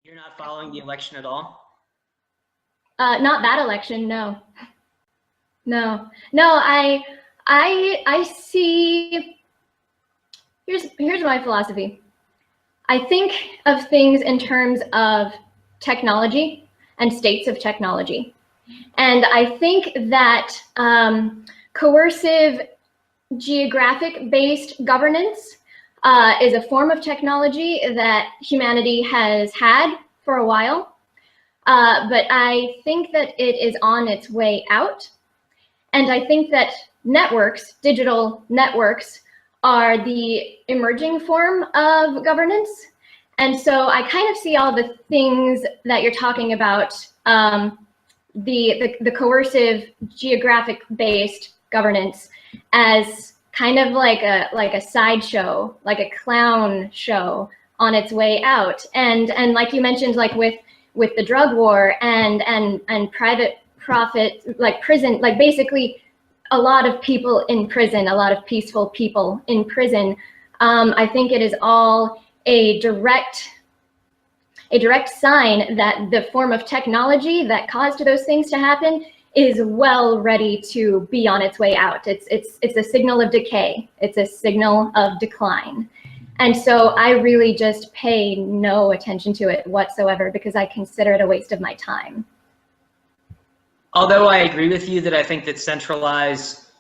You're not following the election at all? Not that election, no. No, I see, here's my philosophy. I think of things in terms of technology and states of technology. And I think that coercive geographic-based governance is a form of technology that humanity has had for a while. But I think that it is on its way out. And I think that networks, digital networks, are the emerging form of governance. And so I kind of see all the things that you're talking about, the coercive geographic-based governance, as kind of like a sideshow, like a clown show on its way out. And like you mentioned, like with the drug war and private profit, like prison, like basically a lot of people in prison, a lot of peaceful people in prison. I think it is all a direct sign that the form of technology that caused those things to happen is well ready to be on its way out. It's a signal of decay. It's a signal of decline. And so I really just pay no attention to it whatsoever because I consider it a waste of my time. Although I agree with you that I think that centralized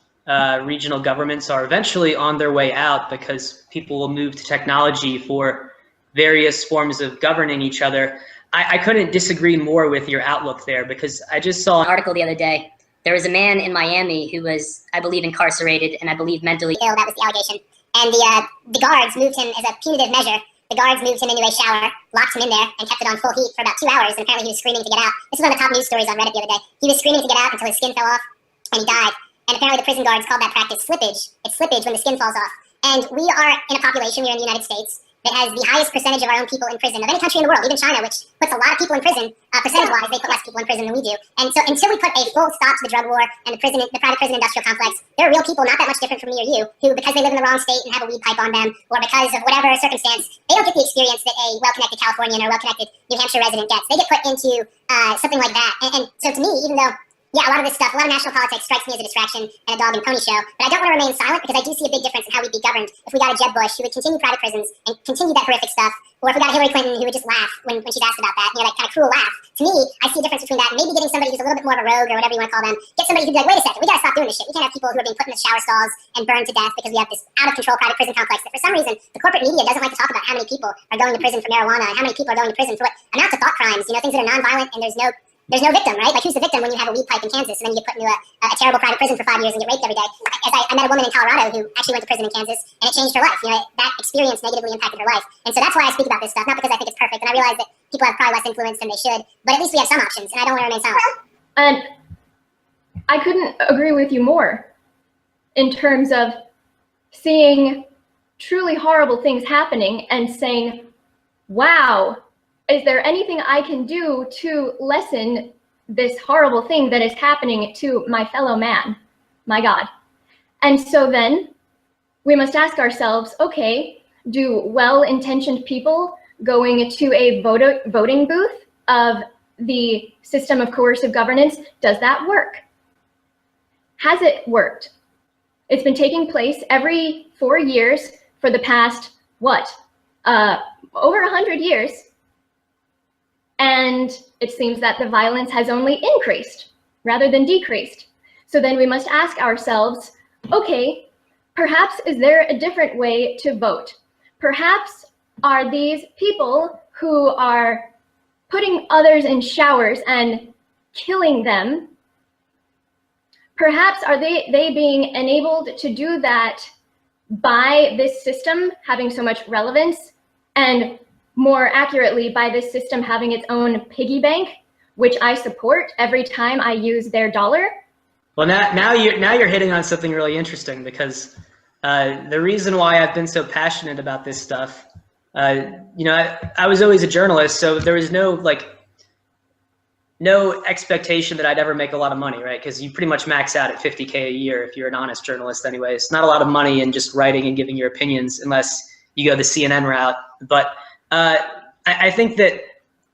regional governments are eventually on their way out because people will move to technology for various forms of governing each other. I couldn't disagree more with your outlook there because I just saw an article the other day. There was a man in Miami who was, I believe, incarcerated and I believe mentally ill. That was the allegation. And the guards moved him as a punitive measure. The guards moved him into a shower, locked him in there, and kept it on full heat for about 2 hours. And apparently he was screaming to get out. This was one of the top news stories on Reddit the other day. He was screaming to get out until his skin fell off, and he died. And apparently the prison guards called that practice slippage. It's slippage when the skin falls off. And we are in a population here in the United States that has the highest percentage of our own people in prison of any country in the world, even China, which puts a lot of people in prison. Percentage-wise, they put less people in prison than we do. And so until we put a full stop to the drug war and the private prison industrial complex, there are real people not that much different from me or you who, because they live in the wrong state and have a weed pipe on them, or because of whatever circumstance, they don't get the experience that a well-connected Californian or well-connected New Hampshire resident gets. They get put into something like that. And so to me, even though yeah, a lot of this stuff, a lot of national politics strikes me as a distraction and a dog and pony show, but I don't want to remain silent because I do see a big difference in how we'd be governed if we got a Jeb Bush who would continue private prisons and continue that horrific stuff, or if we got a Hillary Clinton who would just laugh when she's asked about that, you know, that kind of cruel laugh. To me, I see a difference between that and maybe getting somebody who's a little bit more of a rogue or whatever you want to call them, get somebody who'd be like, wait a second, we got to stop doing this shit. We can't have people who are being put in the shower stalls and burned to death because we have this out-of-control private prison complex that for some reason the corporate media doesn't like to talk about how many people are going to prison for marijuana and how many people are going to prison for what amounts of thought crimes, you know, things that are nonviolent and there's no victim, right? Like, who's the victim when you have a weed pipe in Kansas and then you get put into a terrible private prison for 5 years and get raped every day? I met a woman in Colorado who actually went to prison in Kansas and it changed her life. You know, that experience negatively impacted her life. And so that's why I speak about this stuff, not because I think it's perfect. And I realize that people have probably less influence than they should, but at least we have some options and I don't want to remain silent. And I couldn't agree with you more in terms of seeing truly horrible things happening and saying, wow, is there anything I can do to lessen this horrible thing that is happening to my fellow man, my God? And so then we must ask ourselves, okay, do well-intentioned people going to a voting booth of the system of coercive governance, does that work? Has it worked? It's been taking place every 4 years for the past, what, over 100 years. And it seems that the violence has only increased rather than decreased. So then we must ask ourselves, okay, perhaps is there a different way to vote? Perhaps are these people who are putting others in showers and killing them, perhaps are they being enabled to do that by this system having so much relevance, and more accurately by this system having its own piggy bank, which I support every time I use their dollar? Well, now you're hitting on something really interesting, because the reason why I've been so passionate about this stuff, you know, I was always a journalist, so there was no expectation that I'd ever make a lot of money, right? Because you pretty much max out at 50K a year if you're an honest journalist anyway. It's not a lot of money in just writing and giving your opinions unless you go the CNN route. But I think that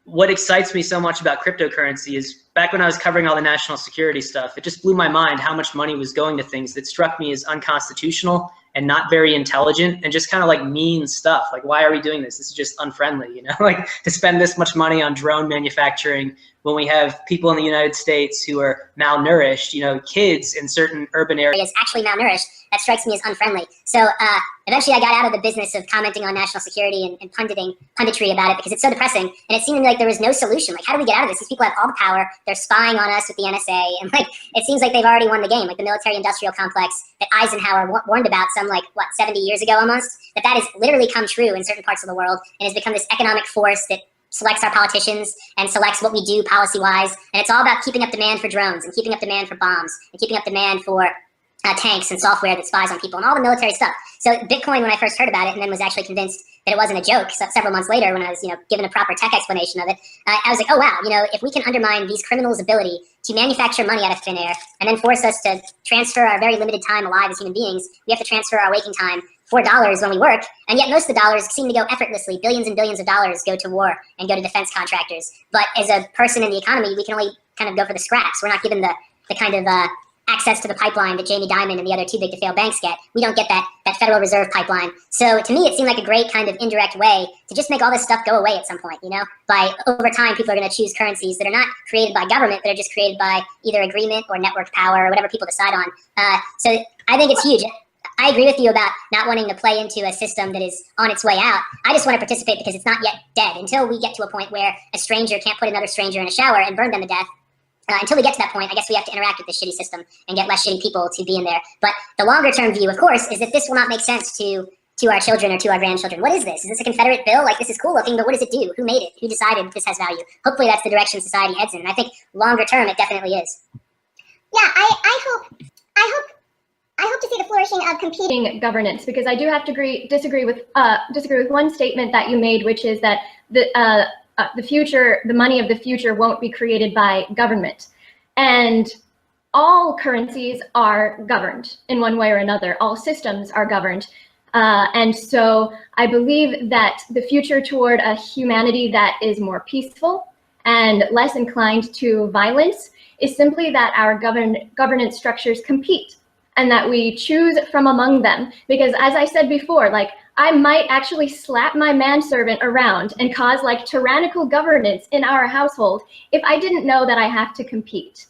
what excites me so much about cryptocurrency is back when I was covering all the national security stuff, it just blew my mind how much money was going to things that struck me as unconstitutional and not very intelligent and just kind of like mean stuff. Like, why are we doing this? This is just unfriendly, you know, like to spend this much money on drone manufacturing when we have people in the United States who are malnourished, you know, kids in certain urban areas actually malnourished. That strikes me as unfriendly. So eventually I got out of the business of commenting on national security and punditry about it because it's so depressing. And it seemed like there was no solution. Like, how do we get out of this? These people have all the power. They're spying on us with the NSA. And like, it seems like they've already won the game. Like the military-industrial complex that Eisenhower warned about some like, what, 70 years ago almost? That has literally come true in certain parts of the world and has become this economic force that selects our politicians and selects what we do policy-wise. And it's all about keeping up demand for drones and keeping up demand for bombs and keeping up demand for tanks and software that spies on people and all the military stuff. So Bitcoin, when I first heard about it and then was actually convinced that it wasn't a joke, so several months later when I was, you know, given a proper tech explanation of it, I was like, oh wow, you know, if we can undermine these criminals' ability to manufacture money out of thin air and then force us to transfer our very limited time alive as human beings, we have to transfer our waking time $4 when we work, and yet most of the dollars seem to go effortlessly. Billions and billions of dollars go to war and go to defense contractors. But as a person in the economy, we can only kind of go for the scraps. We're not given the kind of access to the pipeline that Jamie Dimon and the other too big to fail banks get. We don't get that Federal Reserve pipeline. So to me, it seemed like a great kind of indirect way to just make all this stuff go away at some point, you know? By over time, people are going to choose currencies that are not created by government, but are just created by either agreement or network power or whatever people decide on. So I think it's huge. I agree with you about not wanting to play into a system that is on its way out. I just want to participate because it's not yet dead. Until we get to a point where a stranger can't put another stranger in a shower and burn them to death, until we get to that point, I guess we have to interact with this shitty system and get less shitty people to be in there. But the longer term view, of course, is that this will not make sense to our children or to our grandchildren. What is this? Is this a Confederate bill? Like, this is cool looking, but what does it do? Who made it? Who decided this has value? Hopefully that's the direction society heads in. And I think longer term, it definitely is. Yeah, I hope to see the flourishing of competing governance, because I do have to disagree with one statement that you made, which is that the money of the future won't be created by government. And all currencies are governed in one way or another. All systems are governed. And so I believe that the future toward a humanity that is more peaceful and less inclined to violence is simply that our governance structures compete and that we choose from among them. Because as I said before, like, I might actually slap my manservant around and cause like tyrannical governance in our household if I didn't know that I have to compete.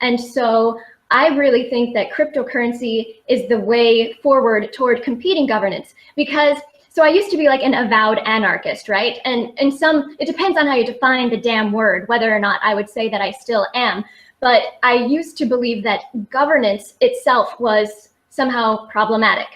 And so I really think that cryptocurrency is the way forward toward competing governance, because so I used to be like an avowed anarchist, right? And it depends on how you define the damn word, whether or not I would say that I still am. But I used to believe that governance itself was somehow problematic.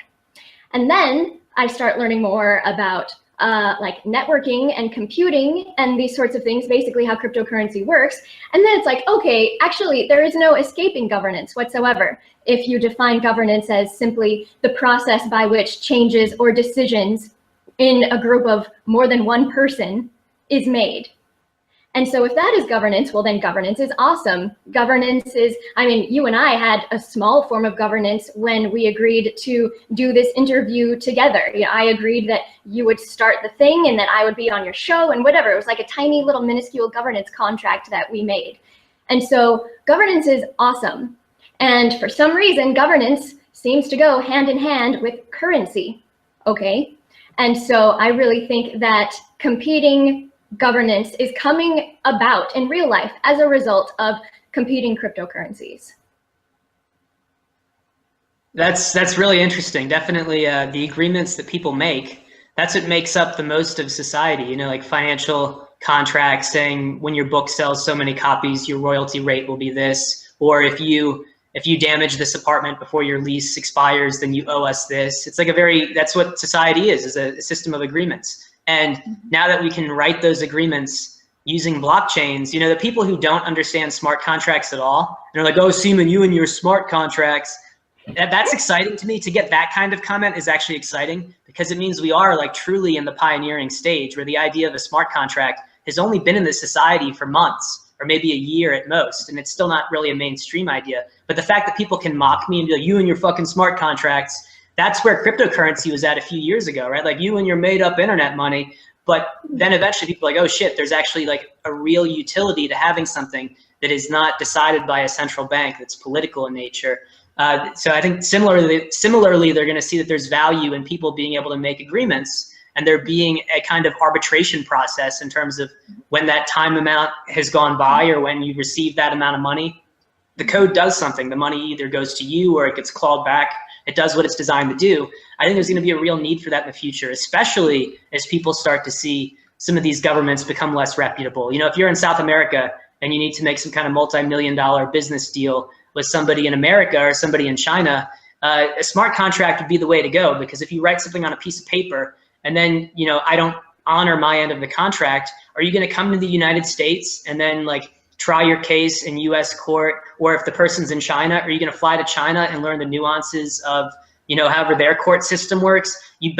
And then I start learning more about like networking and computing and these sorts of things, basically how cryptocurrency works. And then it's like, okay, actually, there is no escaping governance whatsoever if you define governance as simply the process by which changes or decisions in a group of more than one person is made. And so if that is governance, well, then governance is awesome. Governance is, I mean, you and I had a small form of governance when we agreed to do this interview together. You know, I agreed that you would start the thing and that I would be on your show and whatever. It was like a tiny little minuscule governance contract that we made. And so governance is awesome. And for some reason, governance seems to go hand in hand with currency, okay? And so I really think that competing governance is coming about in real life as a result of competing cryptocurrencies. That's really interesting. Definitely the agreements that people make, that's what makes up the most of society, you know, like financial contracts saying when your book sells so many copies, your royalty rate will be this, or if you damage this apartment before your lease expires, then you owe us this. It's like that's what society is a system of agreements. And now that we can write those agreements using blockchains, you know, the people who don't understand smart contracts at all, they're like, oh, Seaman, you and your smart contracts. That's exciting to me. To get that kind of comment is actually exciting because it means we are like truly in the pioneering stage where the idea of a smart contract has only been in this society for months or maybe a year at most. And it's still not really a mainstream idea. But the fact that people can mock me and be like, you and your fucking smart contracts, that's where cryptocurrency was at a few years ago, right? Like you and your made up internet money. But then eventually people are like, oh shit, there's actually like a real utility to having something that is not decided by a central bank, that's political in nature. So I think similarly, they're going to see that there's value in people being able to make agreements, and there being a kind of arbitration process in terms of when that time amount has gone by or when you receive that amount of money. The code does something. The money either goes to you or it gets clawed back. It does what it's designed to do. I think there's going to be a real need for that in the future, especially as people start to see some of these governments become less reputable. You know, if you're in South America and you need to make some kind of multi-million-dollar business deal with somebody in America or somebody in China, a smart contract would be the way to go, because if you write something on a piece of paper and then, you know, I don't honor my end of the contract, are you going to come to the United States and then like try your case in US court? Or if the person's in China, are you going to fly to China and learn the nuances of, you know, however their court system works? You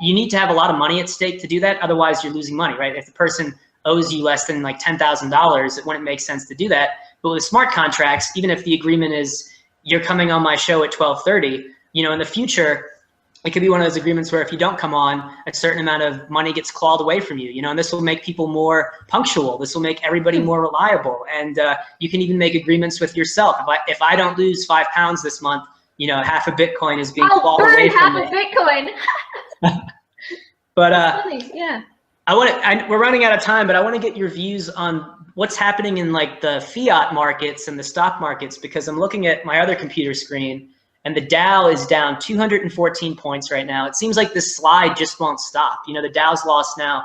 need to have a lot of money at stake to do that. Otherwise you're losing money, right? If the person owes you less than like $10,000, it wouldn't make sense to do that. But with smart contracts, even if the agreement is you're coming on my show at 12:30, you know, in the future, it could be one of those agreements where if you don't come on, a certain amount of money gets clawed away from you, you know, and this will make people more punctual. This will make everybody more reliable. And you can even make agreements with yourself. If I don't lose £5 this month, you know, half a Bitcoin is being clawed away from me. I'll burn half a Bitcoin. But yeah. we're running out of time, but I want to get your views on what's happening in like the fiat markets and the stock markets, because I'm looking at my other computer screen and the Dow is down 214 points right now. It seems like this slide just won't stop. You know, the Dow's lost now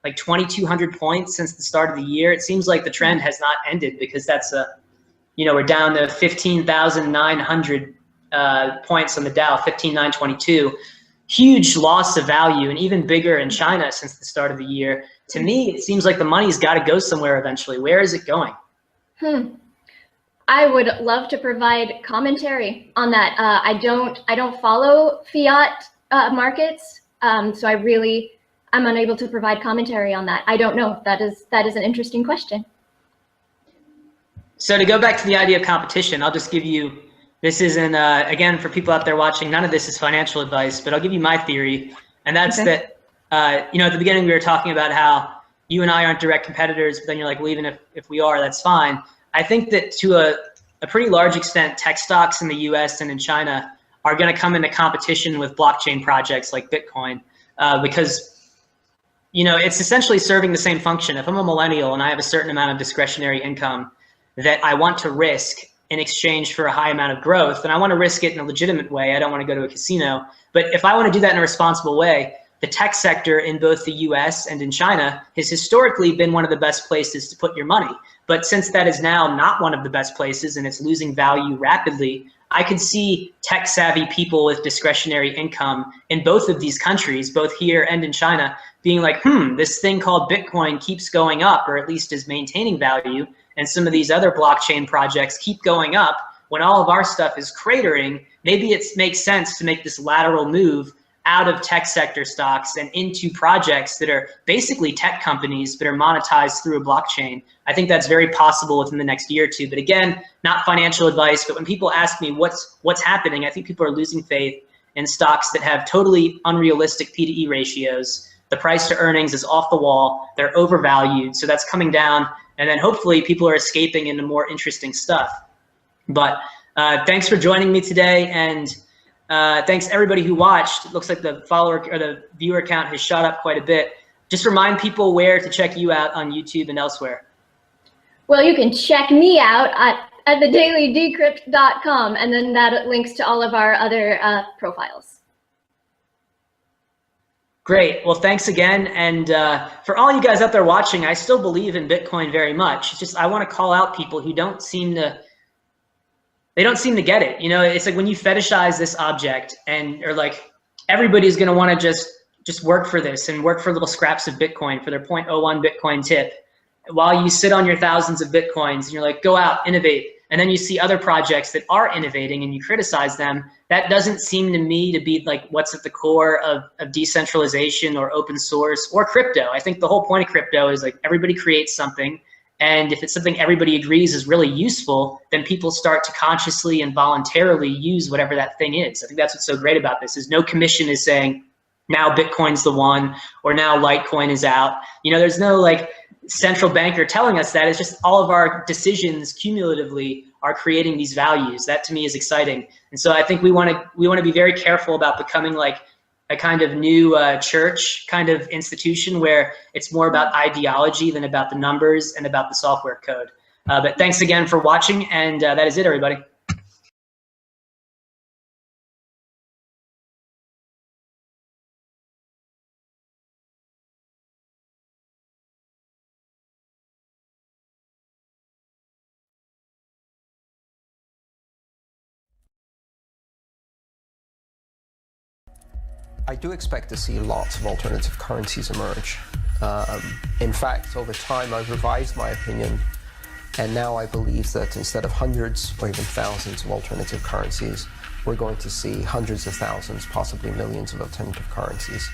like 2,200 points since the start of the year. It seems like the trend has not ended, because that's you know, we're down to 15,900 points on the Dow, 15,922. Huge loss of value, and even bigger in China since the start of the year. To me, it seems like the money's got to go somewhere eventually. Where is it going? I would love to provide commentary on that. I don't follow fiat markets, so I'm unable to provide commentary on that. I don't know. That is an interesting question. So to go back to the idea of competition, I'll just give you, this isn't, again, for people out there watching, none of this is financial advice, but I'll give you my theory. And that's that, you know, at the beginning we were talking about how you and I aren't direct competitors, but then you're like, well, even if we are, that's fine. I think that to a pretty large extent, tech stocks in the US and in China are going to come into competition with blockchain projects like Bitcoin, because, you know, it's essentially serving the same function. If I'm a millennial and I have a certain amount of discretionary income that I want to risk in exchange for a high amount of growth, and I want to risk it in a legitimate way, I don't want to go to a casino. But if I want to do that in a responsible way, the tech sector in both the US and in China has historically been one of the best places to put your money. But since that is now not one of the best places and it's losing value rapidly, I could see tech savvy people with discretionary income in both of these countries, both here and in China, being like, this thing called Bitcoin keeps going up, or at least is maintaining value, and some of these other blockchain projects keep going up when all of our stuff is cratering. Maybe it makes sense to make this lateral move out of tech sector stocks and into projects that are basically tech companies but are monetized through a blockchain. I think that's very possible within the next year or two. But again, not financial advice, but when people ask me what's happening, I think people are losing faith in stocks that have totally unrealistic P/E ratios. The price to earnings is off the wall. They're overvalued. So that's coming down. And then hopefully people are escaping into more interesting stuff. But thanks for joining me today. And thanks everybody who watched. It looks like the follower or the viewer count has shot up quite a bit. Just remind people where to check you out on YouTube and elsewhere. Well, you can check me out at thedailydecrypt.com, and then that links to all of our other profiles. Great. Well, thanks again. And for all you guys out there watching, I still believe in Bitcoin very much. It's just I want to call out people who don't seem to get it. You know, it's like when you fetishize this object and are like, everybody's going to want to just work for this and work for little scraps of Bitcoin for their 0.01 Bitcoin tip, while you sit on your thousands of Bitcoins and you're like, go out, innovate. And then you see other projects that are innovating and you criticize them. That doesn't seem to me to be like what's at the core of decentralization or open source or crypto. I think the whole point of crypto is like everybody creates something. And if it's something everybody agrees is really useful, then people start to consciously and voluntarily use whatever that thing is. I think that's what's so great about this, is no commission is saying, now Bitcoin's the one, or now Litecoin is out. You know, there's no like central banker telling us that. It's just all of our decisions cumulatively are creating these values. That to me is exciting. And so I think we want to be very careful about becoming like a kind of new church kind of institution where it's more about ideology than about the numbers and about the software code. But thanks again for watching, and that is it, everybody. I do expect to see lots of alternative currencies emerge. In fact, over time, I've revised my opinion, and now I believe that instead of hundreds or even thousands of alternative currencies, we're going to see hundreds of thousands, possibly millions of alternative currencies,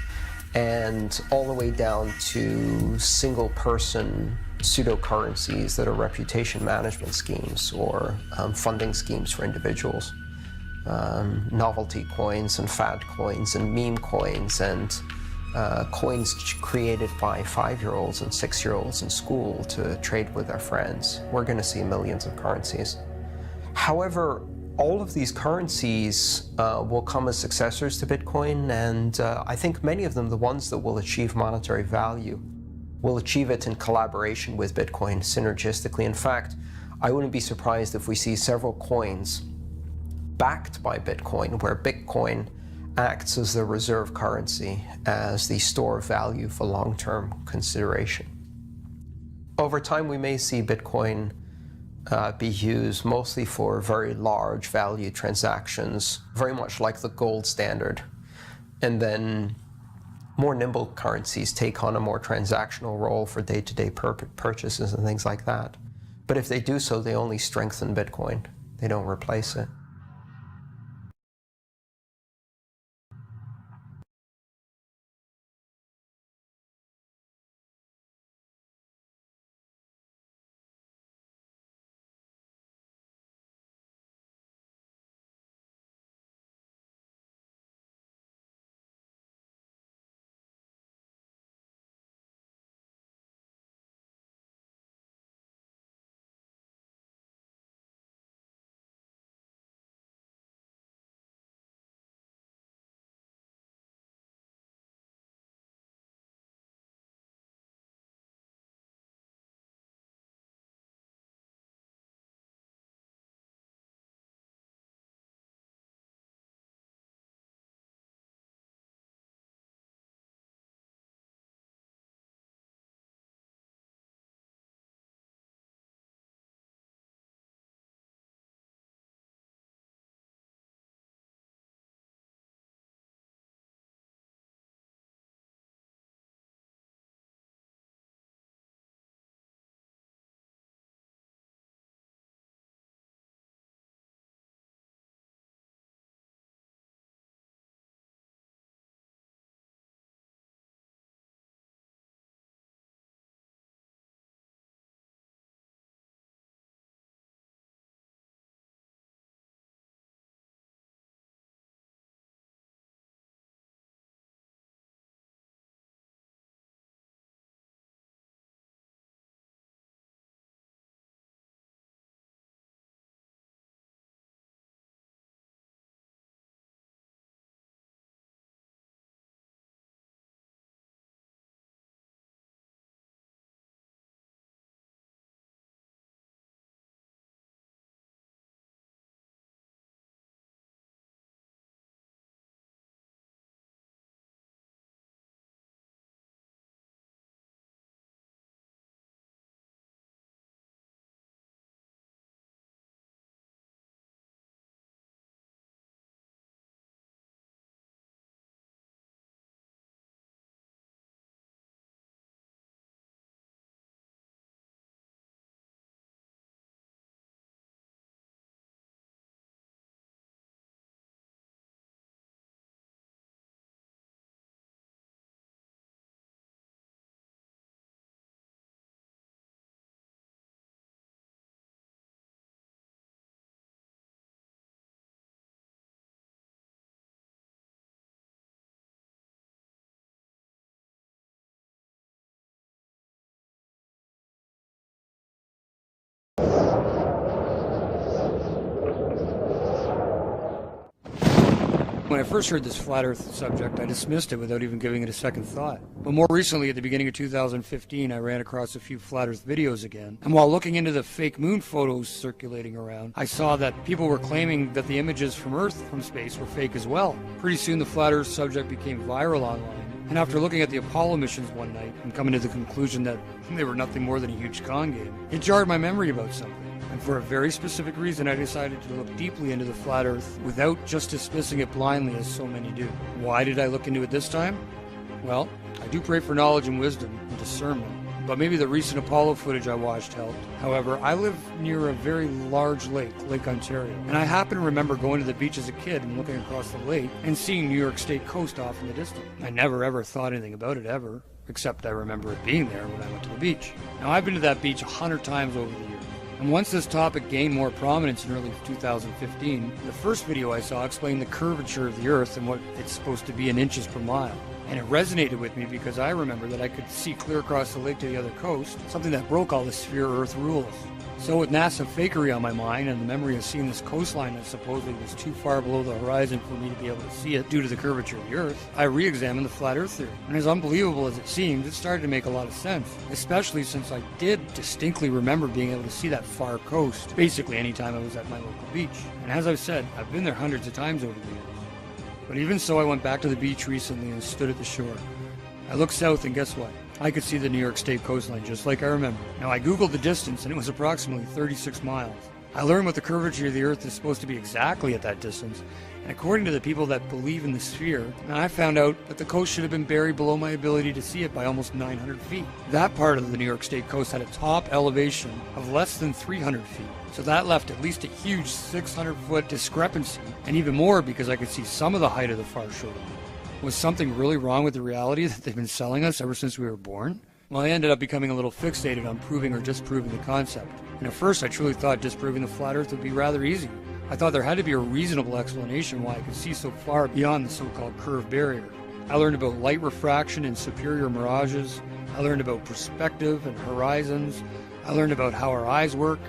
and all the way down to single-person pseudo-currencies that are reputation management schemes or funding schemes for individuals. Novelty coins and fad coins and meme coins and coins created by 5-year-olds and 6-year-olds in school to trade with their friends. We're going to see millions of currencies. However, all of these currencies will come as successors to Bitcoin, and I think many of them, the ones that will achieve monetary value, will achieve it in collaboration with Bitcoin synergistically. In fact, I wouldn't be surprised if we see several coins backed by Bitcoin, where Bitcoin acts as the reserve currency, as the store of value for long-term consideration. Over time, we may see Bitcoin be used mostly for very large value transactions, very much like the gold standard. And then more nimble currencies take on a more transactional role for day-to-day purchases and things like that. But if they do so, they only strengthen Bitcoin. They don't replace it. When I first heard this flat earth subject, I dismissed it without even giving it a second thought. But more recently, at the beginning of 2015, I ran across a few flat earth videos again. And while looking into the fake moon photos circulating around, I saw that people were claiming that the images from Earth from space were fake as well. Pretty soon the flat earth subject became viral online. And after looking at the Apollo missions one night and coming to the conclusion that they were nothing more than a huge con game, it jarred my memory about something. And for a very specific reason, I decided to look deeply into the flat earth without just dismissing it blindly as so many do. Why did I look into it this time? Well, I do pray for knowledge and wisdom and discernment, but maybe the recent Apollo footage I watched helped. However, I live near a very large lake, Lake Ontario, and I happen to remember going to the beach as a kid and looking across the lake and seeing New York State coast off in the distance. I never ever thought anything about it ever, except I remember it being there when I went to the beach. Now, I've been to that beach 100 times over the years. And once this topic gained more prominence in early 2015, the first video I saw explained the curvature of the Earth and what it's supposed to be in inches per mile. And it resonated with me because I remember that I could see clear across the lake to the other coast, something that broke all the sphere Earth rules. So with NASA fakery on my mind and the memory of seeing this coastline that supposedly was too far below the horizon for me to be able to see it due to the curvature of the Earth, I re-examined the flat Earth theory. And as unbelievable as it seemed, it started to make a lot of sense, especially since I did distinctly remember being able to see that far coast basically anytime I was at my local beach. And as I've said, I've been there hundreds of times over the years. But even so, I went back to the beach recently and stood at the shore. I looked south and guess what? I could see the New York State coastline just like I remember. Now I googled the distance and it was approximately 36 miles. I learned what the curvature of the Earth is supposed to be exactly at that distance, and according to the people that believe in the sphere, I found out that the coast should have been buried below my ability to see it by almost 900 feet. That part of the New York State coast had a top elevation of less than 300 feet. So that left at least a huge 600-foot discrepancy, and even more because I could see some of the height of the far shore. Was something really wrong with the reality that they've been selling us ever since we were born? Well, I ended up becoming a little fixated on proving or disproving the concept. And at first I truly thought disproving the flat Earth would be rather easy. I thought there had to be a reasonable explanation why I could see so far beyond the so-called curved barrier. I learned about light refraction and superior mirages. I learned about perspective and horizons. I learned about how our eyes work.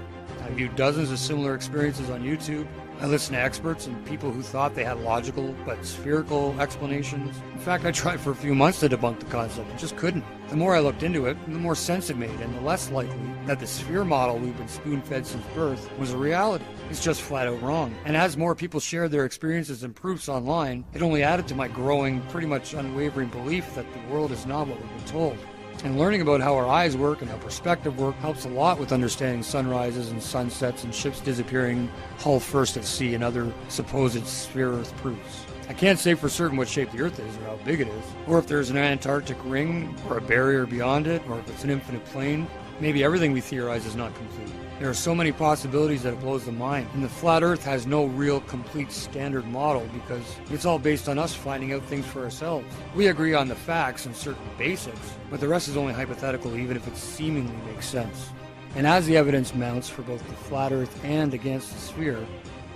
I viewed dozens of similar experiences on YouTube. I listened to experts and people who thought they had logical but spherical explanations. In fact, I tried for a few months to debunk the concept and just couldn't. The more I looked into it, the more sense it made, and the less likely that the sphere model we've been spoon-fed since birth was a reality. It's just flat out wrong. And as more people shared their experiences and proofs online, it only added to my growing, pretty much unwavering belief that the world is not what we've been told. And learning about how our eyes work and how perspective work helps a lot with understanding sunrises and sunsets and ships disappearing hull first at sea and other supposed sphere Earth proofs. I can't say for certain what shape the Earth is or how big it is, or if there's an Antarctic ring or a barrier beyond it, or if it's an infinite plane. Maybe everything we theorize is not complete. There are so many possibilities that it blows the mind, and the flat Earth has no real complete standard model because it's all based on us finding out things for ourselves. We agree on the facts and certain basics, but the rest is only hypothetical even if it seemingly makes sense. And as the evidence mounts for both the flat Earth and against the sphere,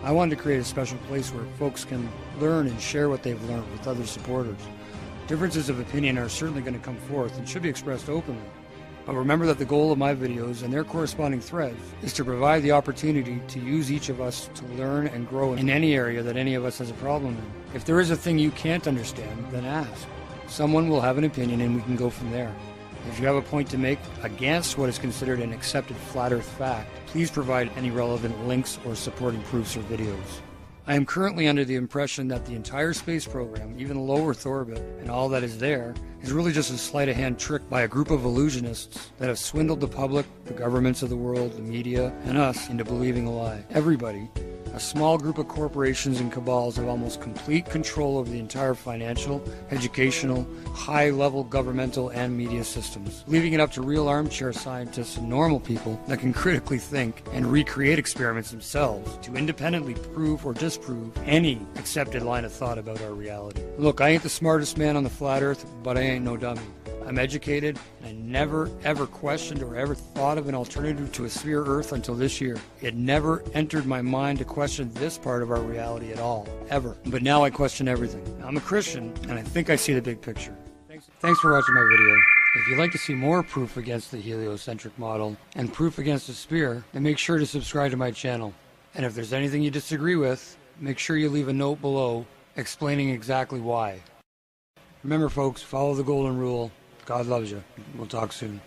I wanted to create a special place where folks can learn and share what they've learned with other supporters. Differences of opinion are certainly going to come forth and should be expressed openly. But remember that the goal of my videos and their corresponding threads is to provide the opportunity to use each of us to learn and grow in any area that any of us has a problem in. If there is a thing you can't understand, then ask. Someone will have an opinion and we can go from there. If you have a point to make against what is considered an accepted flat Earth fact, please provide any relevant links or supporting proofs or videos. I am currently under the impression that the entire space program, even low Earth orbit, and all that is there, is really just a sleight-of-hand trick by a group of illusionists that have swindled the public, the governments of the world, the media, and us into believing a lie. Everybody, a small group of corporations and cabals have almost complete control over the entire financial, educational, high-level governmental and media systems, leaving it up to real armchair scientists and normal people that can critically think and recreate experiments themselves to independently prove or disprove any accepted line of thought about our reality. Look, I ain't the smartest man on the flat Earth, but I ain't no dummy. I'm educated, and I never ever questioned or ever thought of an alternative to a sphere Earth until this year. It never entered my mind to question this part of our reality at all, ever. But now I question everything. I'm a Christian, and I think I see the big picture. Thanks for watching my video. If you'd like to see more proof against the heliocentric model and proof against the sphere, then make sure to subscribe to my channel. And if there's anything you disagree with, make sure you leave a note below explaining exactly why. Remember, folks, follow the golden rule. God loves you. We'll talk soon.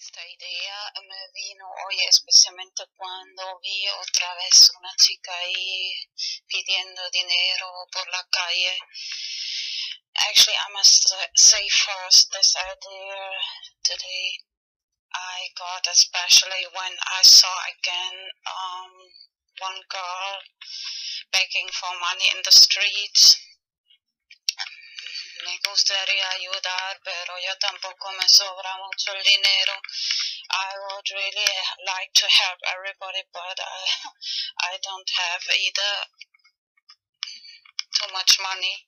Esta idea me vino hoy especialmente cuando vi otra vez una chica ahí pidiendo dinero por la calle. Actually, I must say first, this idea today I got especially when I saw again one girl begging for money in the streets. Me gustaría ayudar, pero yo tampoco me sobra mucho el dinero. I would really like to help everybody, but I don't have either too much money.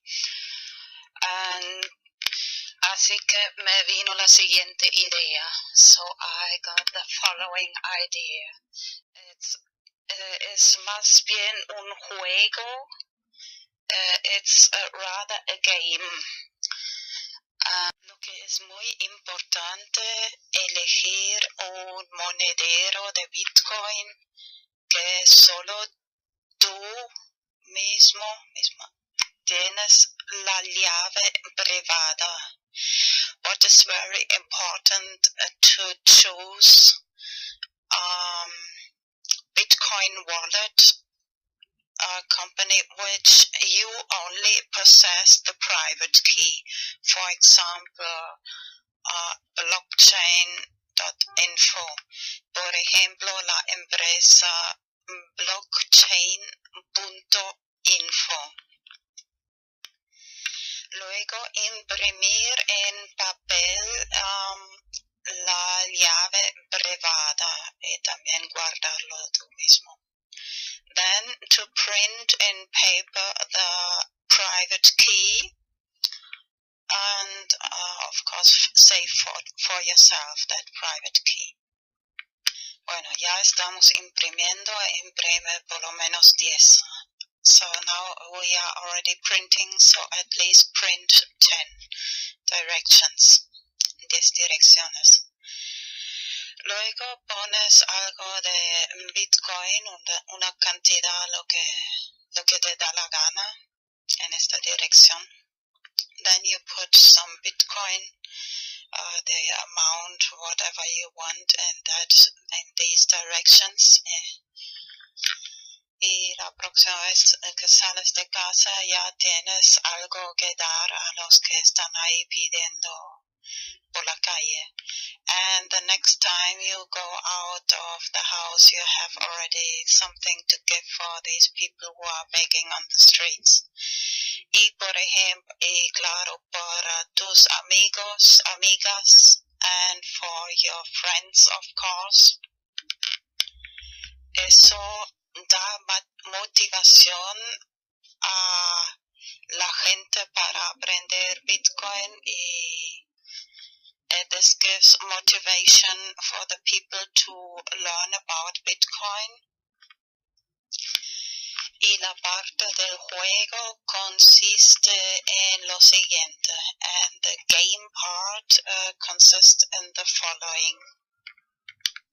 And así que me vino la siguiente idea. So I got the following idea. Es más bien un juego. It's rather a game. Lo que es muy importante, elegir un monedero de Bitcoin que solo tú misma tienes la llave privada. What is very important to choose Bitcoin wallet company which you only possess the private key. For example, blockchain.info. Por ejemplo, la empresa blockchain.info. Luego imprimir en papel la llave privada y también guardarlo tú mismo. Then to print in paper the private key and of course save for yourself that private key. Bueno, ya estamos imprimiendo, imprime por lo menos 10. So now we are already printing, so at least print 10 directions, 10 direcciones. Luego pones algo de Bitcoin, una cantidad, lo que te da la gana en esta dirección. Then you put some Bitcoin, the amount, whatever you want, and that in these directions. Y la próxima vez que sales de casa ya tienes algo que dar a los que están ahí pidiendo por la calle. And the next time you go out of the house, you have already something to give for these people who are begging on the streets. Y por ejemplo, y claro, para tus amigos, amigas, and for your friends, of course. Eso da motivación a la gente para aprender Bitcoin y this gives motivation for the people to learn about Bitcoin. Y la parte del juego consiste en lo siguiente, and the game part consists in the following.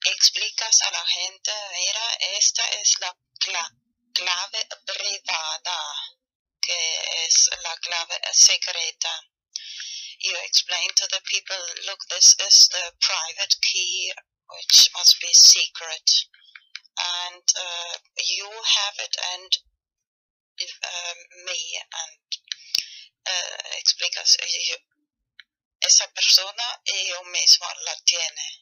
Explicas a la gente, mira, esta es la clave privada, que es la clave secreta. You explain to the people, look, this is the private key, which must be secret. And you have it, and me, and explicas, esa persona y yo mismo la tiene.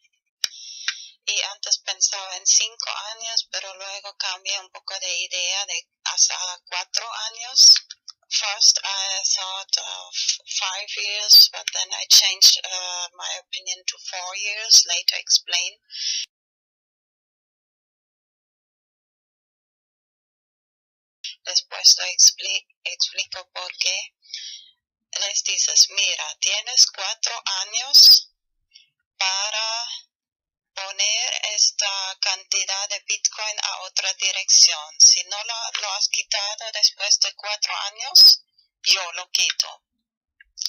Y antes pensaba en 5 años, pero luego cambié un poco de idea de hasta 4 años. First I thought of 5 years, but then I changed my opinion to 4 years, later explain. Después te explico por qué. Les dices, mira, tienes 4 años para poner esta cantidad de Bitcoin a otra dirección. Si no lo has quitado después de 4 años, yo lo quito.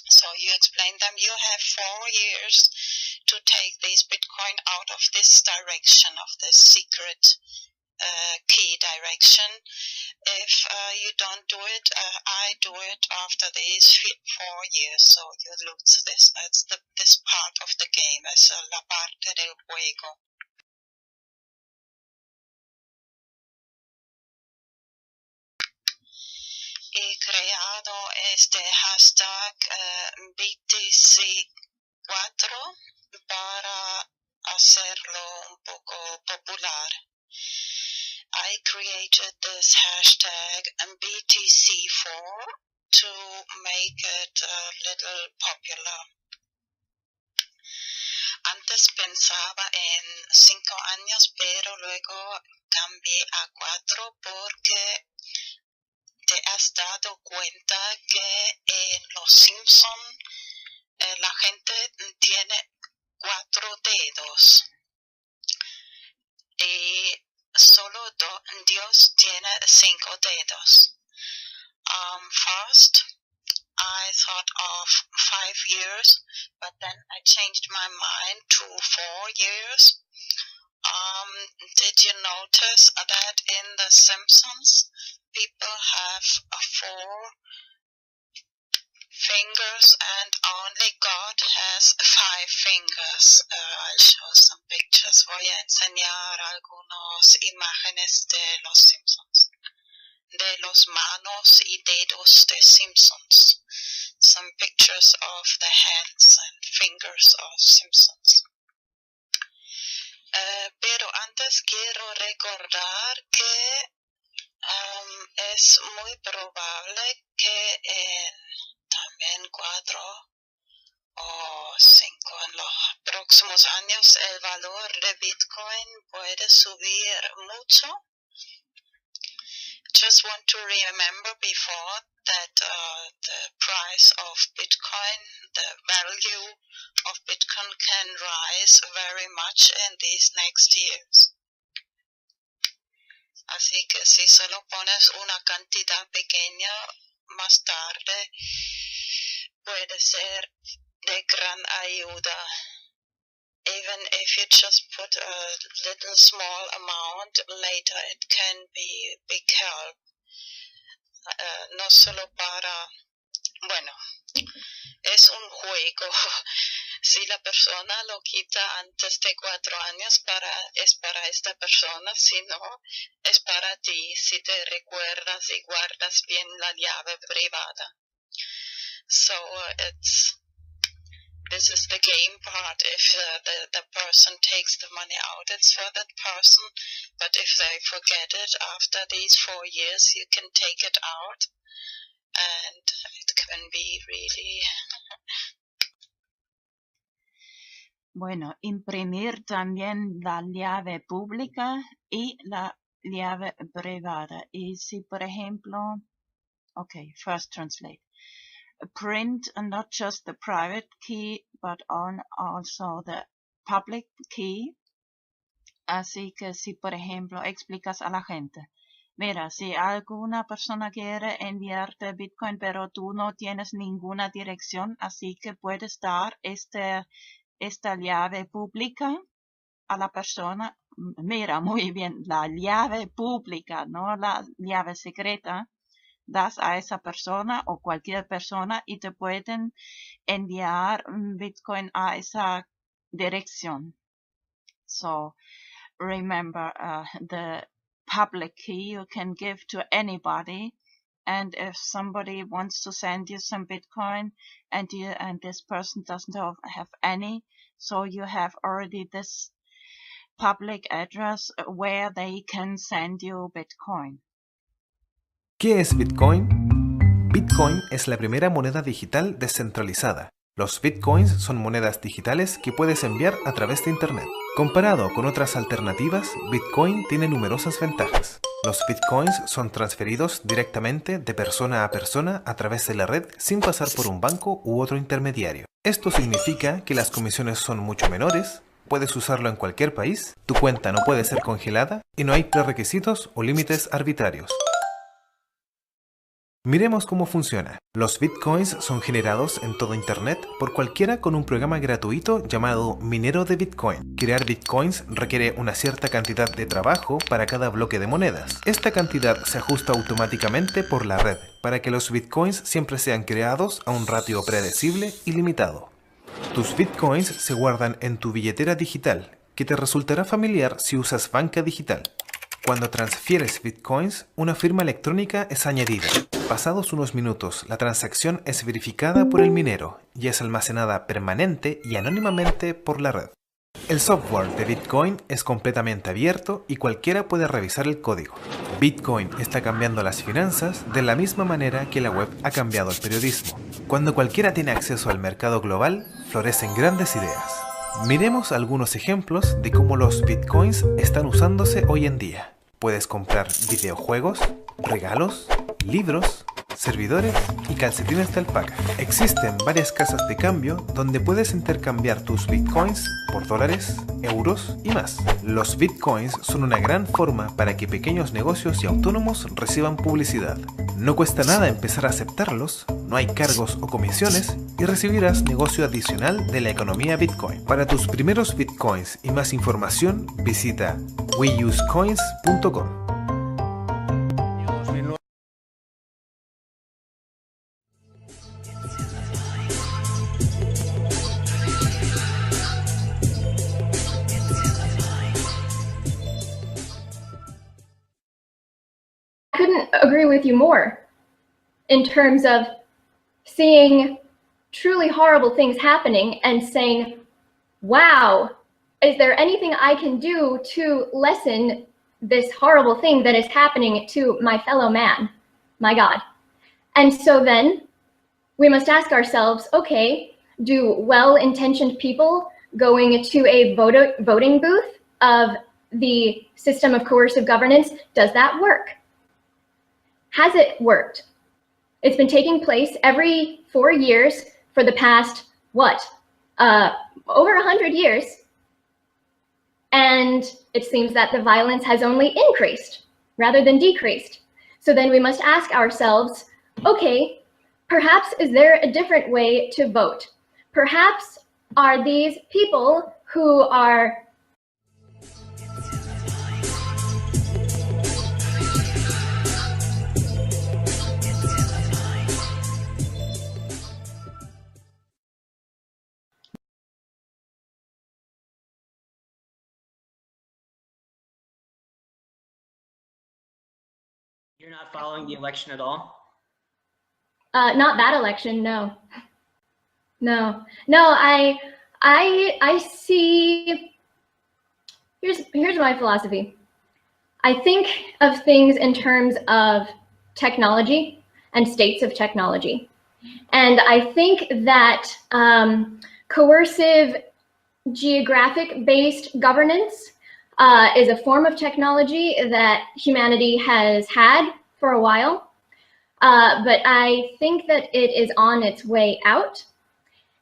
So you explain them, you have 4 years to take these Bitcoin out of this direction, of this secret key direction. If you don't do it, I do it after these 4 years. So you lose this. That's this part of the game. Es la parte del juego. He creado este hashtag BTC4 para hacerlo un poco popular. I created this hashtag BTC4 to make it a little popular. Antes pensaba en 5 años, pero luego cambié a 4 porque te has dado cuenta que en Los Simpson la gente tiene 4 dedos y solo Dios tiene 5 dedos. First, I thought of 5 years, but then I changed my mind to 4 years. Did you notice that in The Simpsons, people have 4 fingers and only God has 5 fingers? I'll show some pictures. Voy a enseñar algunas imágenes de Los Simpsons, de los manos y dedos de Simpsons. Some pictures of the hands and fingers of Simpsons. Pero antes quiero recordar que es muy probable que en también 4 o 5 en los próximos años el valor de Bitcoin puede subir mucho. Just want to remember before that the price of Bitcoin, the value of Bitcoin can rise very much in these next years. Así que si solo pones una cantidad pequeña, más tarde puede ser de gran ayuda. Even if you just put a little small amount, later it can be big help. No solo para, bueno, es un juego. Si la persona lo quita antes de 4 años, es para esta persona. Si no, es para ti, si te recuerdas y guardas bien la llave privada. So this is the game part. If the person takes the money out, it's for that person. But if they forget it after these 4 years, you can take it out. And it can be really... Bueno, imprimir también la llave pública y la llave privada. Y si, por ejemplo, okay, first translate. Print not just the private key, but also the public key. Así que si, por ejemplo, explicas a la gente, Mira, si alguna persona quiere enviarte Bitcoin, pero tú no tienes ninguna dirección, así que puedes dar esta llave pública a la persona. Mira, muy bien, la llave pública, no la llave secreta. Das a esa persona o cualquier persona y te pueden enviar Bitcoin a esa dirección. So remember, the public key you can give to anybody, and if somebody wants to send you some Bitcoin and this person doesn't have any, so you have already this public address where they can send you Bitcoin. ¿Qué es Bitcoin? Bitcoin es la primera moneda digital descentralizada. Los Bitcoins son monedas digitales que puedes enviar a través de Internet. Comparado con otras alternativas, Bitcoin tiene numerosas ventajas. Los Bitcoins son transferidos directamente de persona a persona a través de la red sin pasar por un banco u otro intermediario. Esto significa que las comisiones son mucho menores, puedes usarlo en cualquier país, tu cuenta no puede ser congelada y no hay prerequisitos o límites arbitrarios. Miremos cómo funciona. Los bitcoins son generados en todo Internet por cualquiera con un programa gratuito llamado minero de Bitcoin. Crear bitcoins requiere una cierta cantidad de trabajo para cada bloque de monedas. Esta cantidad se ajusta automáticamente por la red para que los bitcoins siempre sean creados a un ratio predecible y limitado. Tus bitcoins se guardan en tu billetera digital, que te resultará familiar si usas banca digital. Cuando transfieres bitcoins, una firma electrónica es añadida. Pasados unos minutos, la transacción es verificada por el minero y es almacenada permanente y anónimamente por la red. El software de Bitcoin es completamente abierto y cualquiera puede revisar el código. Bitcoin está cambiando las finanzas de la misma manera que la web ha cambiado el periodismo. Cuando cualquiera tiene acceso al mercado global, florecen grandes ideas. Miremos algunos ejemplos de cómo los bitcoins están usándose hoy en día. Puedes comprar videojuegos, regalos, libros, servidores y calcetines de alpaca. Existen varias casas de cambio donde puedes intercambiar tus bitcoins por dólares, euros y más. Los bitcoins son una gran forma para que pequeños negocios y autónomos reciban publicidad. No cuesta nada empezar a aceptarlos, no hay cargos o comisiones y recibirás negocio adicional de la economía Bitcoin. Para tus primeros bitcoins y más información, visita weusecoins.com. I couldn't agree with you more in terms of seeing truly horrible things happening and saying, wow, is there anything I can do to lessen this horrible thing that is happening to my fellow man, my God? And so then we must ask ourselves, okay, do well-intentioned people going to a voting booth of the system of coercive governance, does that work? Has it worked? It's been taking place every 4 years for the past, over 100 years. And it seems that the violence has only increased rather than decreased. So then we must ask ourselves, okay, perhaps is there a different way to vote? Perhaps are these people who are You're not following the election at all? not that election, no. No, I see, here's my philosophy. I think of things in terms of technology and states of technology. And I think that coercive geographic-based governance is a form of technology that humanity has had for a while. But I think that it is on its way out.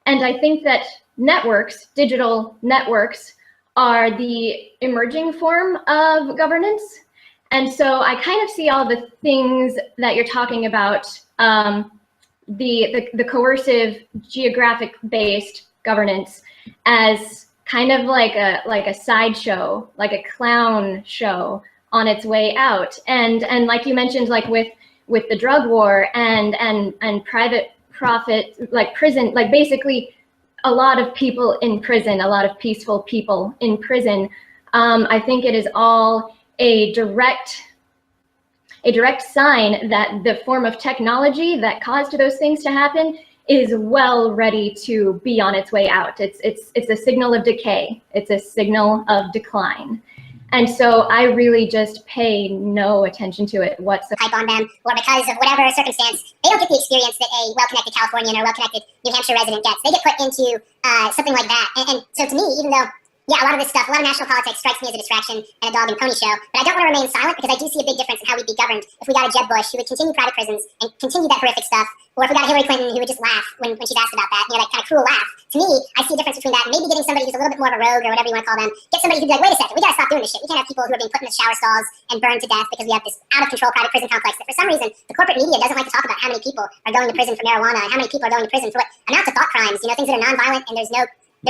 And I think that networks, digital networks, are the emerging form of governance. And so I kind of see all the things that you're talking about, the coercive, geographic-based governance, as kind of like a sideshow, like a clown show on its way out. And like you mentioned, like with the drug war and private profit, like prison, like basically a lot of people in prison, a lot of peaceful people in prison. I think it is all a direct sign that the form of technology that caused those things to happen is well ready to be on its way out. It's a signal of decay. It's a signal of decline. And so I really just pay no attention to it whatsoever. Hype on them, or because of whatever circumstance, they don't get the experience that a well-connected Californian or well-connected New Hampshire resident gets. They get put into something like that. And so to me, even though, yeah, a lot of this stuff, a lot of national politics strikes me as a distraction and a dog and pony show, but I don't want to remain silent because I do see a big difference in how we'd be governed if we got a Jeb Bush who would continue private prisons and continue that horrific stuff, or if we got a Hillary Clinton who would just laugh when she's asked about that, that kind of cruel laugh. To me, I see a difference between that and maybe getting somebody who's a little bit more of a rogue or whatever you want to call them, get somebody who'd be like, wait a second, we got to stop doing this shit. We can't have people who are being put in the shower stalls and burned to death because we have this out-of-control private prison complex that for some reason the corporate media doesn't like to talk about how many people are going to prison for marijuana and how many people are going to prison for what amounts of thought crimes, things that are nonviolent and there's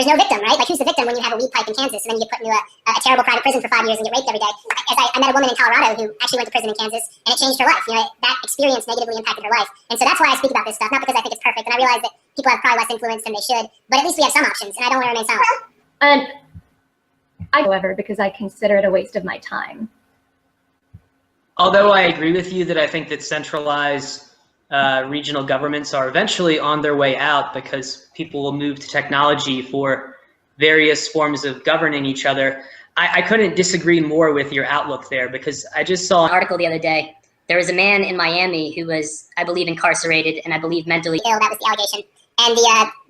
no victim, right? Like, who's the victim when you have a weed pipe in Kansas and then you get put into a terrible private prison for 5 years and get raped every day? I met a woman in Colorado who actually went to prison in Kansas, and it changed her life. That experience negatively impacted her life. And so that's why I speak about this stuff, not because I think it's perfect, and I realize that people have probably less influence than they should, but at least we have some options, and I don't want to remain silent. And however, because I consider it a waste of my time. Although I agree with you that I think that centralized regional governments are eventually on their way out because people will move to technology for various forms of governing each other. I couldn't disagree more with your outlook there, because I just saw An article the other day. There was a man in Miami who was, I believe, incarcerated and I believe mentally ill. That was the allegation. And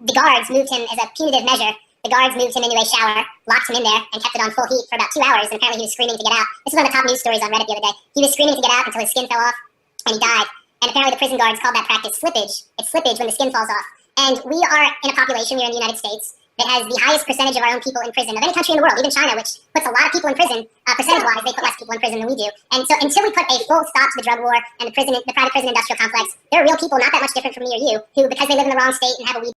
the guards moved him as a punitive measure. The guards moved him into a shower, locked him in there, and kept it on full heat for about 2 hours. And apparently he was screaming to get out. This was one of the top news stories on Reddit the other day. He was screaming to get out until his skin fell off, and he died. And apparently the prison guards called that practice slippage. It's slippage when the skin falls off. And we are in a population here in the United States that has the highest percentage of our own people in prison of any country in the world, even China, which puts a lot of people in prison. Percentage-wise, they put less people in prison than we do. And so until we put a full stop to the drug war and the private prison industrial complex, there are real people not that much different from me or you who, because they live in the wrong state and have a weed